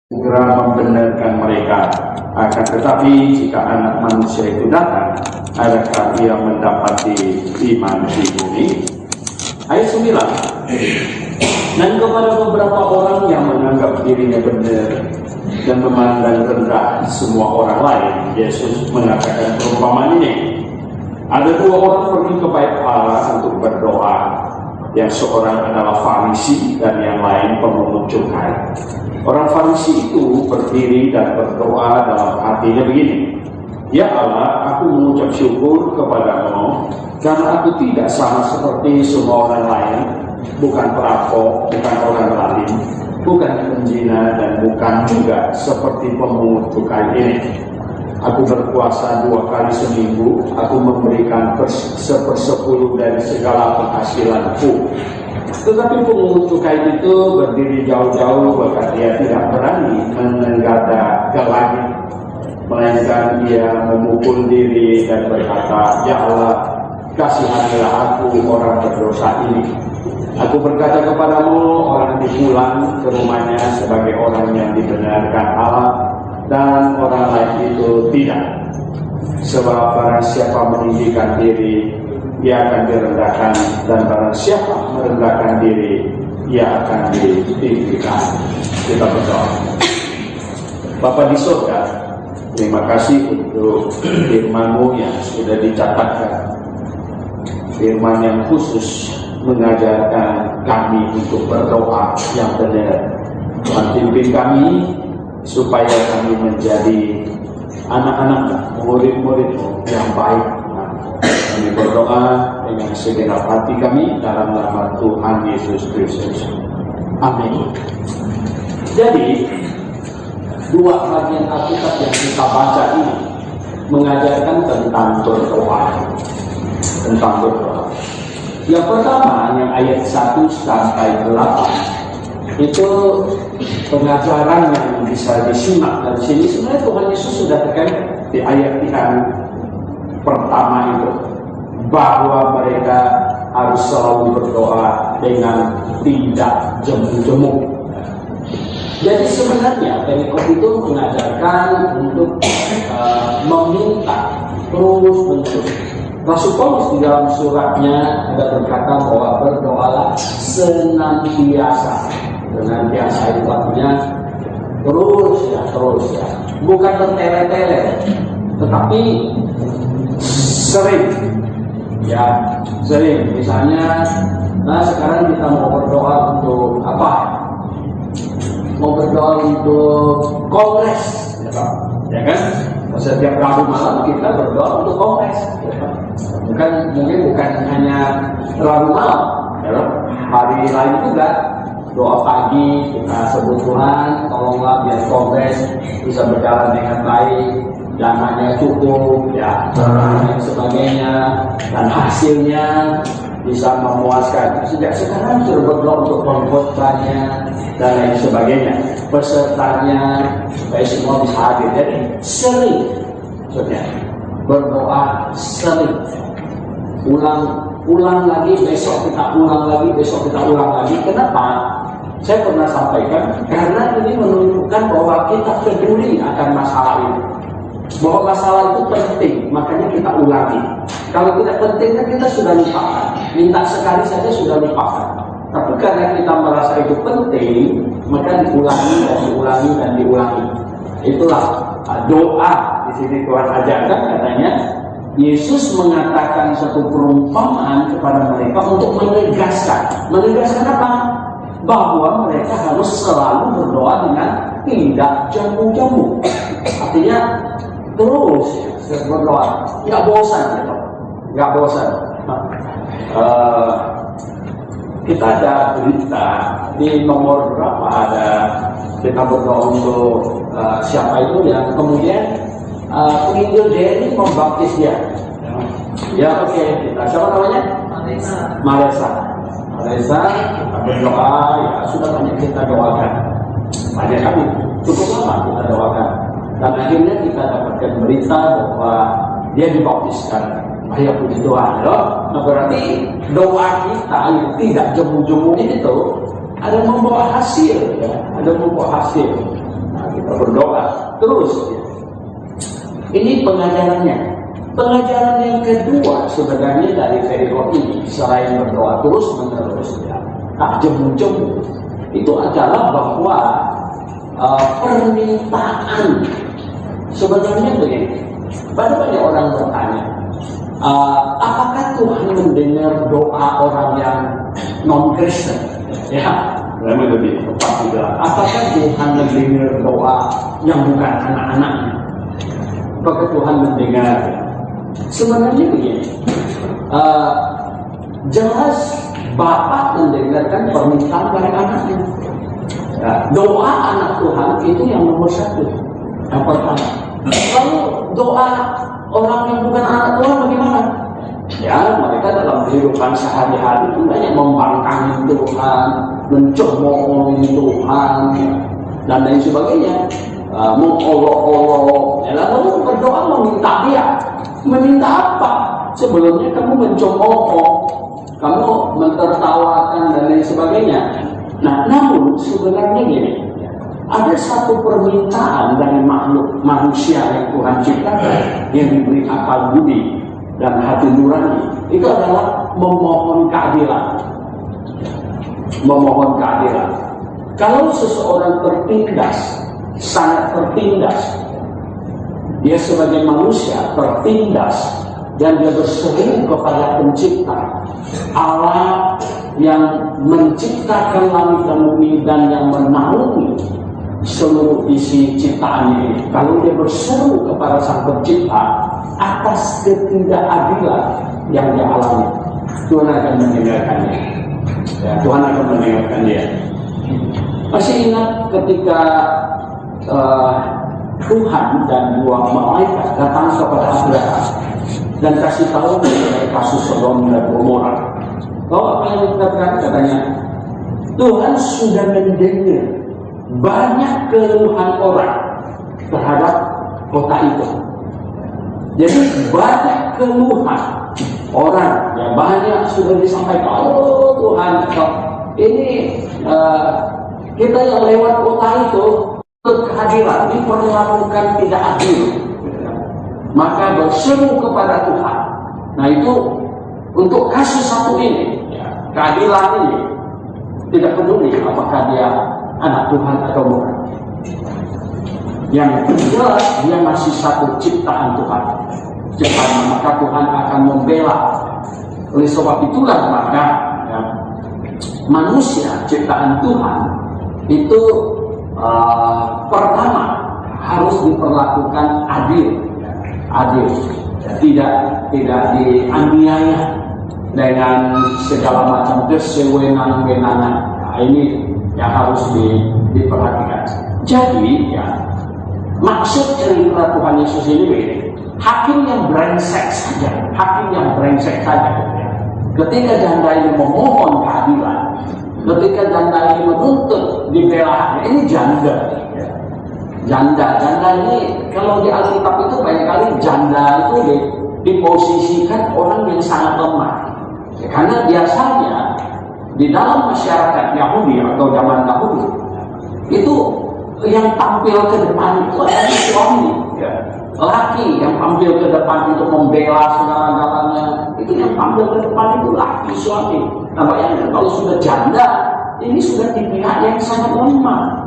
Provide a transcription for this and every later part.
segera membenarkan mereka. Akan tetapi jika anak manusia itu datang, adakah ia mendapati iman di bumi? Ayat 9. Dan kepada beberapa orang yang menganggap dirinya benar dan memandang rendah semua orang lain, Yesus mengatakan perumpamaan ini. Ada dua orang pergi ke bait Allah untuk berdoa. Yang seorang adalah Farisi dan yang lain pemungut cukai. Orang Farisi itu berdiri dan berdoa dalam hatinya begini. Ya Allah, aku mengucap syukur kepadamu karena aku tidak sama seperti semua orang lain, bukan perampok, bukan orang zalim, bukan penzina, dan bukan juga seperti pemungut cukai ini. Aku berpuasa 2 kali seminggu, aku memberikan 1/10 dari segala penghasilanku. Tetapi pemungut cukai itu berdiri jauh-jauh, bahkan dia tidak berani menenggada ke langit, melainkan dia memukul diri dan berkata, Ya Allah, kasihanilah aku orang berdosa ini. Aku berkata kepadamu, orang ini pulang ke rumahnya sebagai orang yang dibenarkan Allah, dan orang lain itu tidak. Sebab barang siapa meninggikan diri, ia akan direndahkan, dan barang siapa merendahkan diri, ia akan ditinggikan. Kita berdoa. Bapa di surga, terima kasih untuk firman-Mu yang sudah dicatatkan. Firman yang khusus mengajarkan kami untuk berdoa yang benar. Tuhan pimpin kami supaya kami menjadi anak-anak, murid-murid-Mu yang baik. Kami berdoa dengan segenap hati kami dalam nama Tuhan Yesus Kristus. Amin. Jadi, dua bagian Alkitab yang kita baca ini mengajarkan tentang berdoa. Yang pertama, yang ayat 1 sampai 8 itu pengajaran yang bisa disimak dari sini. Sebenarnya Tuhan Yesus sudah tekan di ayat yang pertama itu, bahwa mereka harus selalu berdoa dengan tidak jemu-jemu. Jadi sebenarnya perikop itu mengajarkan untuk meminta terus-menerus. Rasul Paulus di dalam suratnya ada berkata bahwa berdoalah senantiasa. Senantiasa itu artinya terus ya, bukan bertele-tele, tetapi sering. Misalnya, sekarang kita mau berdoa untuk apa? Mau berdoa untuk kongres, ya kan? Setiap Rabu malam kita berdoa untuk kongres, mungkin bukan hanya Rabu malam, ya, hari lain juga doa pagi kita sebut Tuhan, tolonglah biar kongres bisa berjalan dengan baik, dananya cukup, ya, dan sebagainya, dan hasilnya bisa memuaskan. Sejak sekarang sudah berdoa untuk pengkhotbahnya dan lain sebagainya, pesertanya supaya semua bisa hadir. Jadi sering, berdoa sering, ulang lagi, besok kita ulang lagi. Kenapa? Saya pernah sampaikan, karena ini menunjukkan bahwa kita peduli akan masalah ini, bahwa masalah itu penting, makanya kita ulangi. Kalau tidak penting kan kita sudah lupakan, minta sekali saja sudah lupakan. Tapi karena kita merasa itu penting, maka diulangi. Itulah doa. Di sini Tuhan ajarkan, katanya Yesus mengatakan satu perumpamaan kepada mereka untuk menegaskan apa? Bahwa mereka harus selalu berdoa dengan tidak jemu-jemu. Artinya terus berdoa, nggak bosan. Kita ada berita di nomor berapa, ada kita berdoa untuk siapa itu yang kemudian penginjil Derry membaptis dia. Ya, oke. Kita siapa namanya? Maresa. Kita berdoa, ya sudah banyak kita doakan. Banyak kami, cukup lama kita doakan. Dan akhirnya kita dapatkan berita bahwa dia dibaptiskan. Bahaya puji Tuhan, loh. Nah, berarti doa kita yang tidak jemu-jemu itu ada membawa hasil, ya. berdoa terus. Ini pengajarannya. Pengajaran yang kedua sebenarnya dari perikop ini, selain berdoa terus menerus, tak jemu-jemu, itu adalah bahwa permintaan sebenarnya begini. Banyak orang bertanya, apakah Tuhan mendengar doa orang yang non-Kristen? Ya, lebih tepat juga. Apakah Tuhan mendengar doa yang bukan anak-anaknya? Apakah Tuhan mendengar? Sebenarnya begini, jelas Bapa mendengarkan permintaan dari anaknya. Doa anak Tuhan itu yang nomor satu, yang pertama. Lalu doa orang yang bukan anak Tuhan bagaimana? Ya, mereka dalam kehidupan sehari-hari itu banyak membangkangi Tuhan, mencemoohi Tuhan, dan lain sebagainya, mengolok-olok. Lalu berdoa meminta dia. Meminta apa? Sebelumnya kamu mencemooh, kamu mentertawakan dan lain sebagainya. Nah, namun sebenarnya gini, ada satu permintaan dari makhluk manusia yang Tuhan ciptakan, yang diberi akal budi dan hati nurani. Itu adalah memohon keadilan. Memohon keadilan. Kalau seseorang tertindas, sangat tertindas, dia sebagai manusia tertindas dan dia berseru kepada pencipta Allah yang menciptakan langit dan bumi dan yang menaungi seluruh isi ciptaan ini. Kalau dia berseru kepada sang pencipta atas ketidakadilan yang dia alami, Tuhan akan mendengarkannya. Ya, Tuhan akan mendengarkan dia. Masih ingat ketika Tuhan dan dua malaikat datang kepada Abraham dan kasih tahu mengenai kasus Sodom dan Gomora. Bahwa apa yang dikatakan katanya, Tuhan sudah mendengar banyak keluhan orang terhadap kota itu. Jadi banyak keluhan orang, ya banyak sudah disampaikan. Oh Tuhan, ini kita yang lewat kota itu kehadiran diperlakukan tidak adil, maka berseru kepada Tuhan. Nah itu untuk kasus satu ini, keadilan ini tidak peduli apakah dia anak Tuhan atau bukan. Yang jelas dia masih satu ciptaan Tuhan. Ciptaan, maka Tuhan akan membela. Oleh sebab itulah maka manusia ciptaan Tuhan itu pertama harus diperlakukan adil, tidak dianiaya dengan segala macam kesewenang-wenangan. Nah, ini yang harus diperhatikan. Jadi ya, maksud cerita Tuhan Yesus ini begini, hakim yang brengsek saja, ketika janda ini memohon keadilan, ketika janda ini menuntut dibela, ini janda ini kalau di Alkitab itu banyak kali janda itu diposisikan orang yang sangat lemah, ya, karena biasanya di dalam masyarakat Yahudi atau zaman dahulu itu yang tampil ke depan itu adalah suami, ya. Laki yang tampil ke depan untuk membela segala-galanya, itu yang tampil ke depan itu laki, suami. Nah bayangkan kalau sudah janda, ini sudah di pihak yang sangat lemah.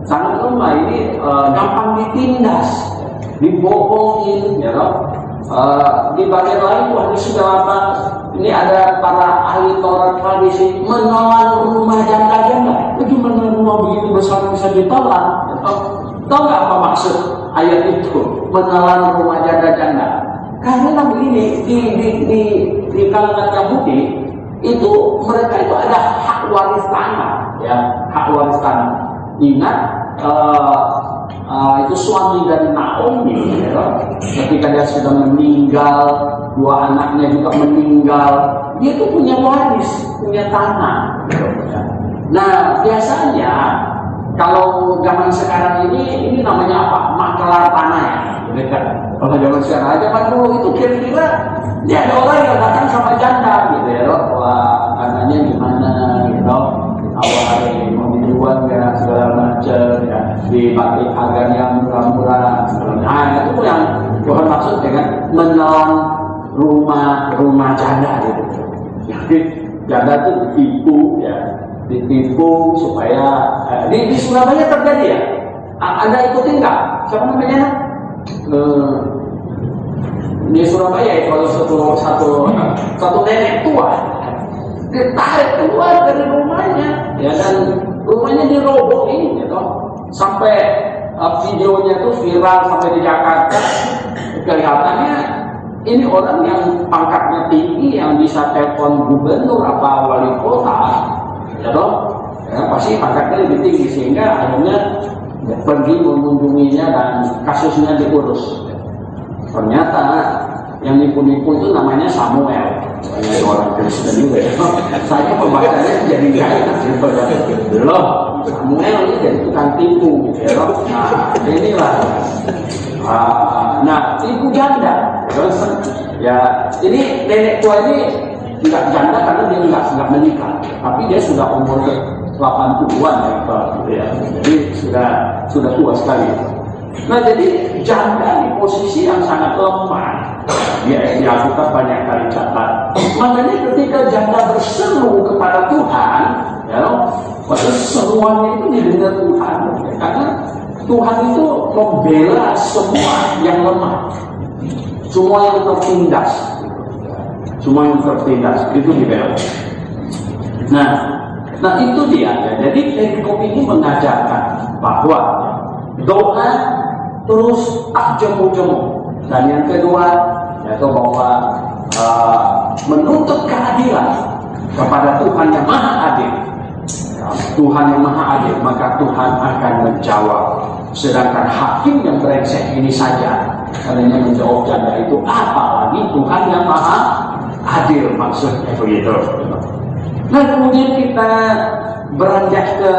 Ini gampang ditindas, dibohongin, ya loh. Di bagian lain Tuhan sudah apa? Ini ada para ahli Taurat tradisi menelan rumah janda-janda. Itu rumah begitu besar bisa ditolak. Tahu nggak apa maksud ayat itu? Menelan rumah janda-janda. Karena begini di kalangan Yahudi itu mereka itu ada hak waris tanah, ya, hak waris tanah. Ingat itu suami dari Naomi, ya, ketika dia sudah meninggal, dua anaknya juga meninggal, dia itu punya waris, punya tanah. Nah biasanya kalau zaman sekarang ini namanya apa? Makelar tanah, ya. Kalau zaman sekarang zaman dulu itu kira-kira dia ada orang yang datang sama janda, gitu ya, wah tanahnya gimana, gitu. Awalnya mau dijual nggak segala macam, ya. dipakai agar yang murah-murah. Nah, itu yang Tuhan maksud dengan menelan rumah janda gitu. Jadi janda itu ditipu supaya di Surabaya terjadi ya. Anda ikutin nggak? Siapa namanya? Di Surabaya itu satu nenek tua ditarik keluar dari rumahnya, ya, dan rumahnya dirobohin, gitu. Sampai videonya itu viral sampai di Jakarta. Kelihatannya ini orang yang pangkatnya tinggi yang bisa telepon gubernur apa wali kota, ya toh, ya, pasti pangkatnya lebih tinggi sehingga akhirnya pergi mengunjunginya dan kasusnya diurus. Ternyata yang nipu-nipu itu namanya Samuel, orang Kristen juga ya. Saya pembacanya jadi nggak enak belum. Samuel ini jadi tukang tipu, ya. Nah inilah. Nah tipu janda, terus ya. Jadi nenek tua ini nggak janda karena dia nggak menikah, tapi dia sudah umur 80-an ya, jadi sudah tua sekali. Nah jadi janda di posisi yang sangat lemah, dia dilakukan banyak kali catat. Makanya ketika janda berseru kepada Tuhan, ya, waktu seruannya itu didengar Tuhan, ya, karena Tuhan itu membela semua yang lemah, semua yang tertindas, itu dibela. Nah itu dia. Ya. Jadi perikop ini mengajarkan bahwa doa terus tak jemu-jemu, dan yang kedua yaitu bahwa menuntut keadilan kepada Tuhan yang maha adil. Tuhan yang maha adil, maka Tuhan akan menjawab. Sedangkan hakim yang brengsek ini saja katanya menjawab janda itu, apalagi Tuhan yang maha adil, maksudnya begitu. Nah kemudian kita beranjak ke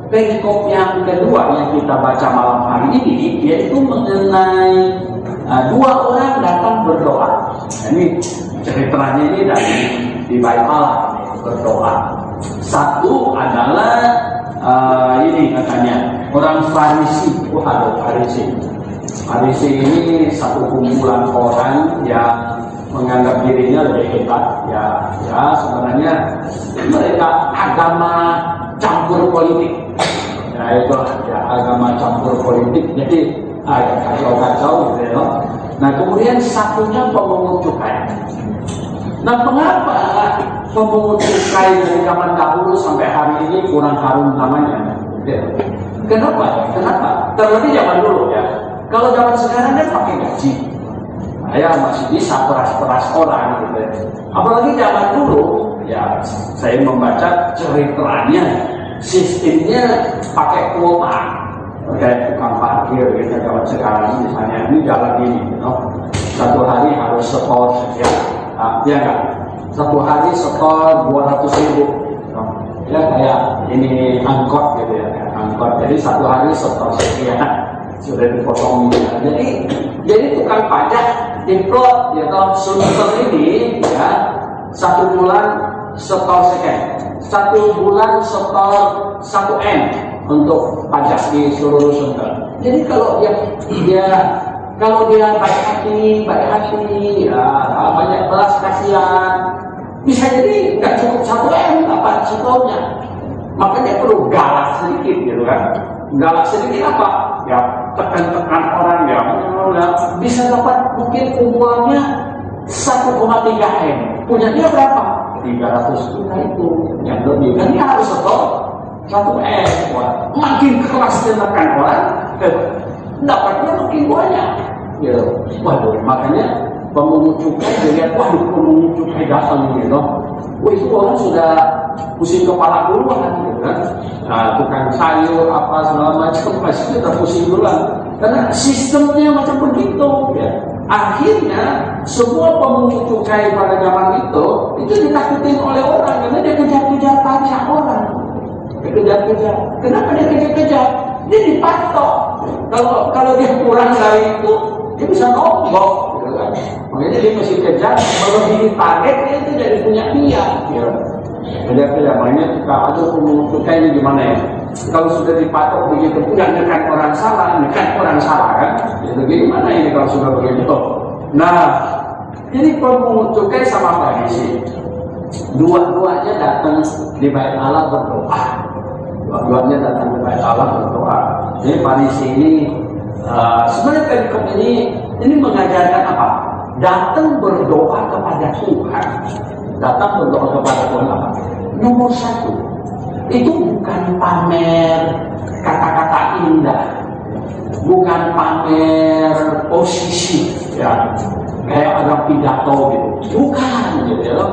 perikop yang kedua yang kita baca malam hari ini, yaitu mengenai dua orang datang berdoa. Nah, ini ceritanya ini dari di Bible berdoa. Satu adalah ini katanya orang Farisi. Farisi ini satu kumpulan orang yang menganggap dirinya lebih hebat, ya sebenarnya mereka agama campur politik, ya itu ya agama campur politik, jadi kacau-kacau gitu ya. Nah kemudian satunya pemungut cukai. Nah mengapa pemungut cukai dari zaman dahulu sampai hari ini kurang harum namanya? Kenapa? Terlebih zaman dulu ya. Kalau zaman sekarang kan pakai gaji. Saya masih bisa peras-peras orang gitu. Apalagi zaman dulu, ya saya membaca ceritanya, sistemnya pakai kuota, kayak tukang parkir gitu. Kalau sekarang misalnya ini jalan ini, gitu. Satu hari harus setor sekian, ya kan? Satu hari setor 200.000, gitu. Ya kayak ini angkot gitu ya, angkot. Jadi satu hari setor sekian, sudah dipotong gitu. Jadi tukang pajak diplot ya toh sunter ini ya 1 bulan setor sekian, 1 bulan setor 1 M untuk pajak di seluruh sunter. Jadi kalau dia baik hati ya banyak belas kasihan, bisa jadi nggak cukup 1 M dapat setornya. Makanya perlu galak sedikit gitu kan. Galak sedikit apa? Ya tekan-tekan orang ya bisa dapat mungkin kumpulannya 1,3 M. Punya dia berapa? 300 juta itu yang lebih. Dan dia harus setor 1 M. Makin keras tekan orang, dapatnya makin banyak. Ya, waduh, makanya pemungut cukai dilihat, waduh pemungut cukai datang gitu. Wah itu orang sudah pusing kepala duluan gitu kan. Nah, tukang sayur apa segala macam pasti kita pusing duluan karena sistemnya macam begitu ya. Akhirnya semua pemungut cukai pada zaman itu ditakutin oleh orang karena dia kejar-kejar pajak orang. Kejar-kejar. Kenapa dia kejar-kejar? Dia dipatok. Kalau dia kurang dari itu dia bisa nombok gitu kan. Makanya dia mesti kejar, melebihi target dia itu jadi punya dia. Ya. Kejar-kejar, makanya kita aduh pemungut cukai ini gimana ya? Kalau sudah dipatok begitu, nggak nekan orang salah kan? Jadi gimana ini kalau sudah begitu? Nah, jadi pemungut cukai sama Farisi, dua-duanya datang di bait Allah berdoa. Dua-duanya datang di bait Allah berdoa. Jadi Farisi ini sebenarnya perikom ini mengajarkan apa? Datang berdoa kepada Tuhan. Datang berdoa kepada Tuhan apa? Nomor satu, itu bukan pamer kata-kata indah, bukan pamer posisi, ya kayak ada pidato gitu, bukan gitu ya.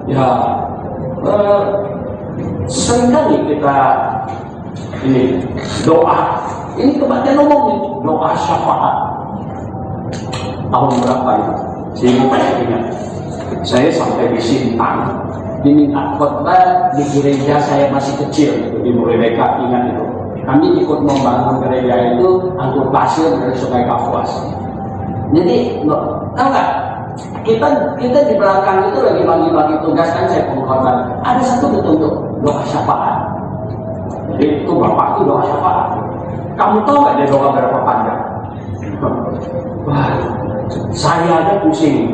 Ya, seringkali kita ini doa, ini kebatian umum nih, doa syafaat. Tahun berapa itu? Saya ingat, saya sampai di Sintang, diminta khotbah di gereja saya masih kecil gitu, di Murebeka, ingat itu. Kami ikut membangun gereja itu angkut pasir dari Sungai Kapuas. Jadi, tahu nggak? Kita di belakang itu lagi bagi-bagi tugas kan, saya pengkhotbah. Ada satu bentuk doa syafaat. Jadi itu bapak itu doa syafaat. Kamu tahu nggak dia doa berapa panjang? Wah, saya aja pusing.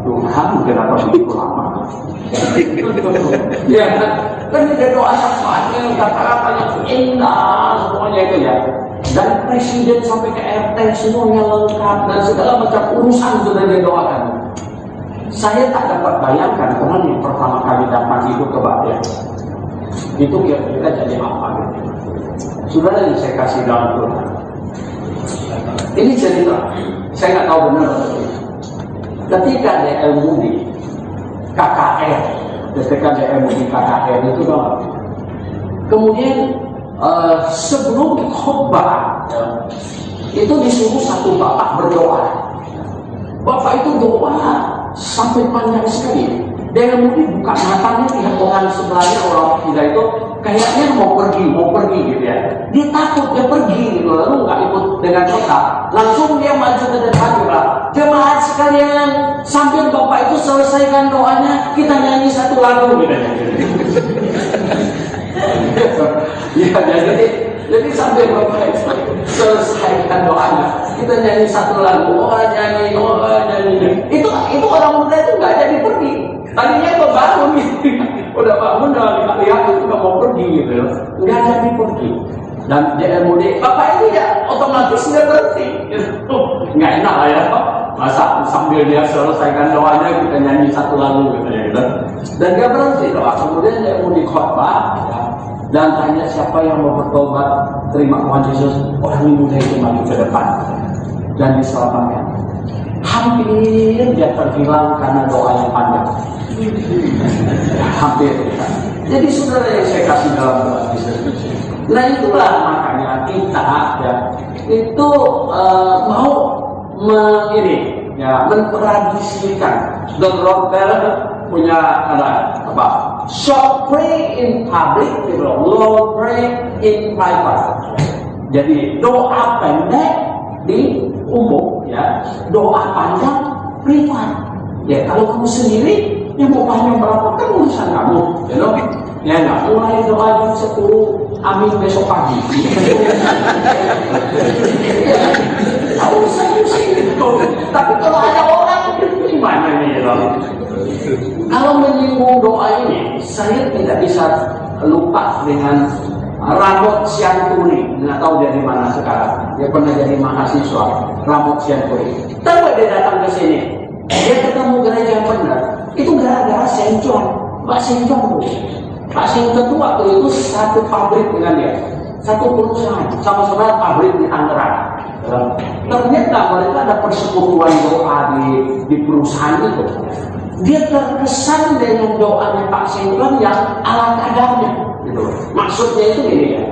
Tuhan, kenapa begitu lama? Ya kan dia doa syafaatnya, kata-katanya indah semuanya itu ya. Dari presiden sampai ke RT semuanya lengkap dan segala macam urusan sudah dia doakan. Saya tak dapat bayangkan karena yang pertama kali datang itu ke Bapak itu kira-kira jadi apa gitu. Sudah ini saya kasih dalam Tuhan. Ini cerita, saya nggak tahu benar atau tidak. Ketika DM Moody KKR, ketika DM Moody KKR itu dong. Kemudian sebelum khotbah itu disuruh satu bapak berdoa. Bapak itu doa sampai panjang sekali. DM Moody buka matanya, lihat orang sebelahnya, orang muda itu kayaknya mau pergi gitu ya. Dia takut, dia pergi gitu, lalu nggak ikut dengan kita. Langsung dia maju ke depan juga. Jemaat sekalian, sambil bapak itu selesaikan doanya, kita nyanyi satu lagu gitu. Ya, jadi sambil bapak itu selesaikan doanya, kita nyanyi satu lagu. Oh nyanyi. Itu orang muda itu nggak jadi pergi. Tadinya bangun gitu, udah bangun udah lihat itu nggak mau pergi gitu, nggak jadi pergi. Dan dia mudik, bapak itu ya otomatis dia berhenti. Gitu. Nggak enak lah ya, masa sambil dia selesaikan doanya kita nyanyi satu lagu gitu ya. Gitu. Dan dia berhenti doa. Kemudian dia mudik khotbah ya, dan tanya siapa yang mau bertobat terima Tuhan Yesus. Orang muda itu maju ke depan dan diselamatkan. Hampir dia terhilang karena doa yang panjang. Hampir. Jadi saudara yang saya kasih dalam doa Yesus. Nah itulah makanya kita ya itu mau mentradisikan. The Lord punya apa? Shall pray in public, Lord pray in private. Jadi doa pendek di umum ya, doa panjang privat. Ya kalau kamu sendiri yang mau panjang berapa kan urusan kamu, you know? Ya nggak mulai doa jam 10, amin besok pagi. Urusan itu. Tapi kalau ada orang gimana nih, kalau menyinggung doa ini, saya tidak bisa lupa dengan Ramot Sianturi. Nggak tahu dari mana sekarang. Dia pernah jadi mahasiswa. Ramot Sianturi. Tahu dia datang ke sini. Dia ketemu gereja yang benar. Itu gara-gara Senjon. Pak Senjon. Pak Senjon itu waktu itu satu pabrik dengan dia. Satu perusahaan. Sama-sama pabrik di Tangerang. Ternyata mereka ada persekutuan doa di perusahaan itu. Dia terkesan dengan doanya Pak Senjon yang ala kadarnya. Gitu. Maksudnya itu gini ya,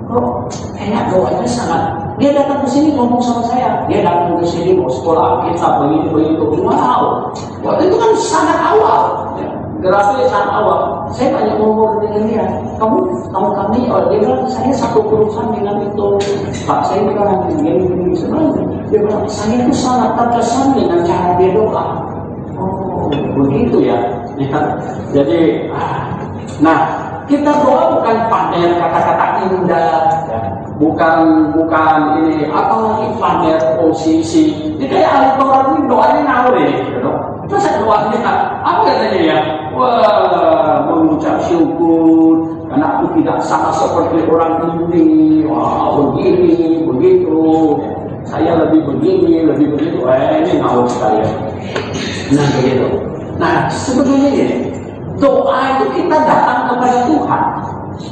kok kayak doanya sangat. Dia datang ke sini ngomong sama saya, dia datang ke sini mau sekolah kita begitu. Wow, waktu itu kan sangat awal, ya. Gerasi sangat awal. Saya banyak ngomong dengan dia, kamu kami, dia bilang saya satu perusahaan dengan itu. Pak saya bilang gini sebenarnya. Dia bilang saya itu sangat terkesan dengan cara dia doa. Oh begitu ya. Jadi, nah. kita doa bukan pamer kata-kata indah, ya. bukan ini apalagi pamer posisi. Jadi kayak ahli Taurat ini doanya ngawur ya, gitu. Terus doanya apa katanya ya? Wah, mengucap syukur karena aku tidak sama seperti orang ini. Wah, begini, begitu. Saya lebih begini, lebih begitu. Ini ngawur sekali ya. Nah begitu. Nah sebetulnya ini doa itu kita datang kepada Tuhan,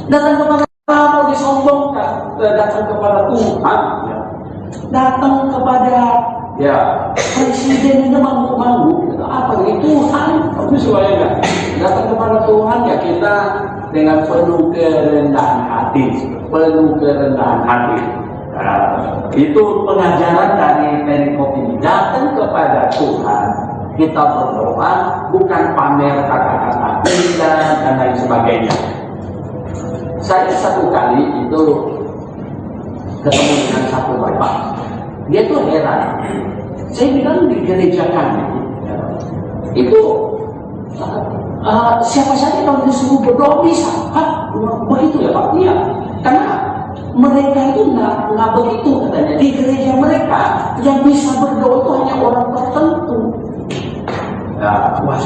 datang kepada Allah, mau disombongkan, datang kepada Tuhan, ya. Datang kepada ya presiden itu manggung-manggung, gitu. Apa ini Tuhan? Kamu suaya kan? Datang kepada Tuhan ya kita dengan penuh kerendahan hati, penuh kerendahan hati. Nah, itu pengajaran dari perikop ini. Datang kepada Tuhan, kita berdoa bukan pamer kata-kata indah dan lain sebagainya. Saya satu kali itu ketemu dengan satu bapak, dia tuh heran. Saya bilang di gereja kami itu siapa saja kalau disuruh berdoa bisa. Hah? Begitu ya Pak? Iya. Karena mereka itu nggak begitu katanya. Di gereja mereka yang bisa berdoa itu hanya orang tertentu. Wah,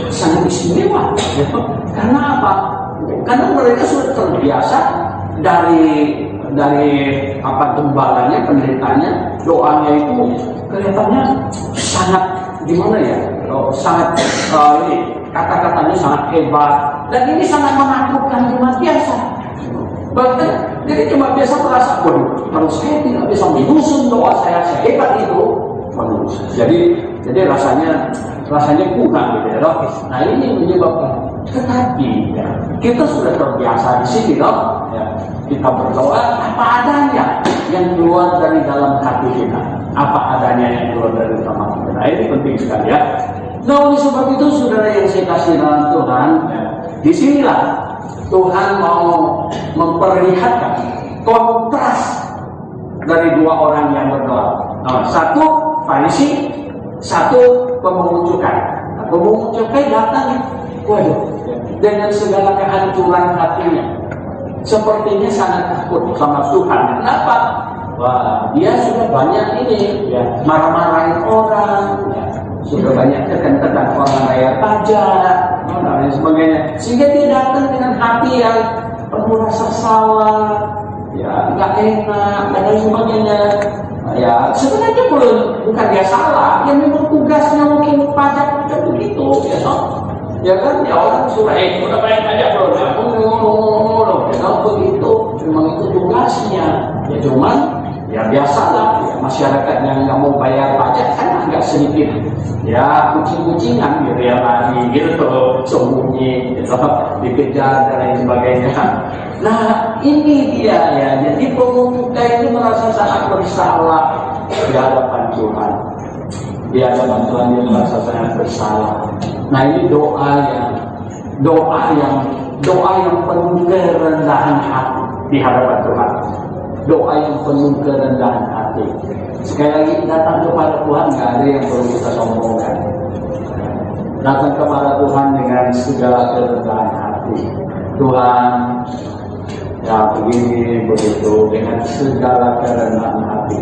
sangat istimewa. Karena apa? Karena mereka sudah terbiasa dari apa gembalanya, pendetanya, doanya itu kelihatannya sangat gimana ya? Sangat ini kata-katanya sangat hebat dan ini sangat menakutkan jemaat biasa. Bahkan jadi jemaat biasa merasa, waduh, kalau saya tidak bisa menyusun doa saya sehebat itu, waduh, jadi rasanya kurang gitu ya, dok. Nah ini menyebabkan. Tetapi ya, kita sudah terbiasa di sini, dok. Ya, kita berdoa apa adanya yang keluar dari dalam hati kita, apa adanya yang keluar dari dalam hati kita. Nah, ini penting sekali ya. Nah oleh sebab itu saudara yang saya kasih dalam Tuhan, ya, disinilah Tuhan mau memperlihatkan kontras dari dua orang yang berdoa. Nah, satu Farisi, satu pemungut cukai. Nah, pemungut cukai datang, waduh, dengan segala kehancuran hatinya, sepertinya sangat takut sama Tuhan. Kenapa? Wah, dia sudah banyak ini, ya, marah-marahin orang, ya, sudah banyak tekan-tekan orang bayar pajak, dan lain sebagainya. Sehingga dia datang dengan hati yang penuh rasa salah, ya, nggak enak, dan lain sebagainya. Ya sebenarnya bukan dia salah, yang memang tugasnya mungkin pajak macam begitu, ya so. Ya kan, ya orang sudah udah bayar pajak bro, ya begitu, memang itu tugasnya. Ya cuman, ya biasalah, ya, masyarakat yang nggak mau bayar pajak kan agak sedikit, ya kucing-kucingan gitu ya lagi gitu, sembunyi, gitu, dikejar dan lain sebagainya. Nah ini dia ya, jadi pemungut cukai ini merasa sangat bersalah di hadapan Tuhan. Di hadapan Tuhan dia merasa sangat bersalah. Nah ini doa yang penuh kerendahan hati di hadapan Tuhan. Doa yang penuh kerendahan hati. Sekali lagi datang kepada Tuhan nggak ada yang perlu kita sombongkan. Datang kepada Tuhan dengan segala kerendahan hati. Tuhan, ya begini begitu dengan segala kerendahan hati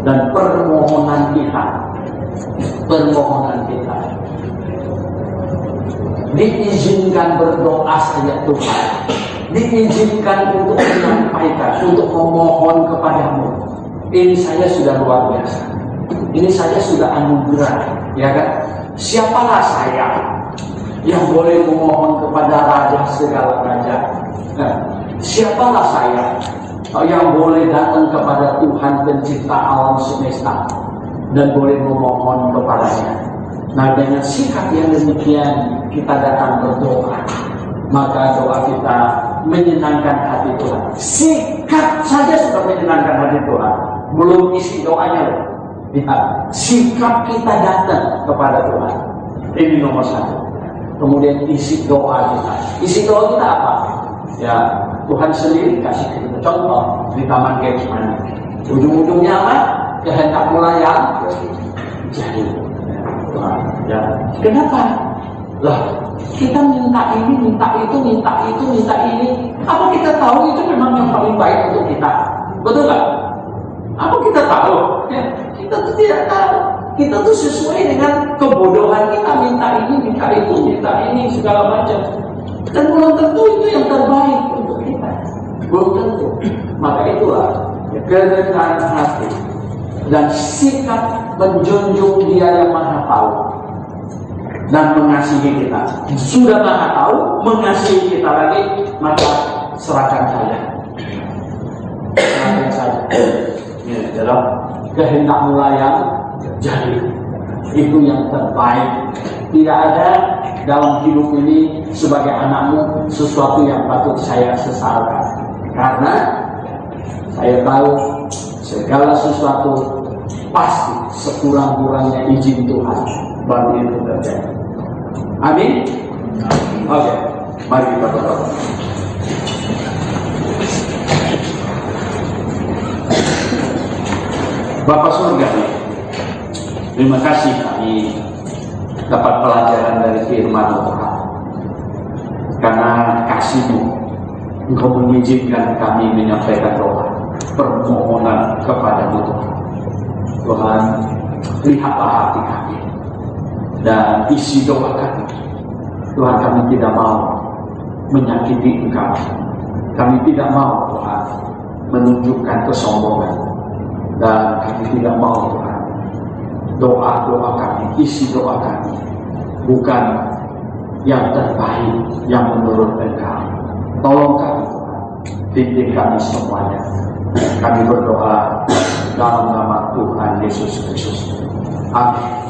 dan permohonan kita diizinkan berdoa saja Tuhan, diizinkan untuk menyampaikan, untuk memohon kepadamu. Ini saja sudah luar biasa, ini saja sudah anugerah, ya kan? Siapalah saya yang boleh memohon kepada Raja segala raja? Siapalah saya yang boleh datang kepada Tuhan pencipta alam semesta dan boleh memohon kepadanya? Nah dengan sikap yang demikian kita datang berdoa, maka doa kita menyenangkan hati Tuhan. Sikap saja sudah menyenangkan hati Tuhan, belum isi doanya. Lihat, sikap kita datang kepada Tuhan, ini nomor satu. Kemudian isi doa kita. Isi doa kita apa? Ya Tuhan sendiri kasih kita contoh di Taman Getsemani. Ujung-ujungnya apa? Kehendak mulai yang jadi. Ya. Kenapa? Lah Kita minta ini, minta itu, minta itu, minta ini. Apa kita tahu itu memang yang paling baik untuk kita? Betul nggak? Apa kita tahu? Ya, kita tuh tidak tahu. Kita tuh sesuai dengan kebodohan kita, minta ini, minta itu, minta ini, segala macam. Dan belum tentu itu yang terbaik untuk kita. Belum tentu. Maka itulah kerendahan hati dan sikap menjunjung Dia yang Maha Tahu dan mengasihi kita. Sudah Maha Tahu, mengasihi kita lagi, maka serahkan saja. Serahkan saja. Ya, dalam kehendakmu yang jadi itu yang terbaik. Tidak ada dalam hidup ini sebagai anakmu sesuatu yang patut saya sesalkan, karena saya tahu segala sesuatu pasti sekurang-kurangnya izin Tuhan baru itu terjadi. Amin. Oke, mari kita berdoa. Bapa surga, terima kasih kami dapat pelajaran dari firman Tuhan. Karena kasih-Mu, Engkau mengizinkan kami menyampaikan doa, permohonan kepada-Mu Tuhan. Tuhan, lihatlah hati kami dan isi doa kami. Tuhan, kami tidak mau menyakiti Engkau. Kami tidak mau, Tuhan, menunjukkan kesombongan. Dan kami tidak mau, Tuhan, doa-doa kami, isi doa kami bukan yang terbaik, yang menurut Engkau. Tolong kami, Tuhan, pimpin kami semuanya. Kami berdoa dalam nama Tuhan Yesus Kristus. Amin.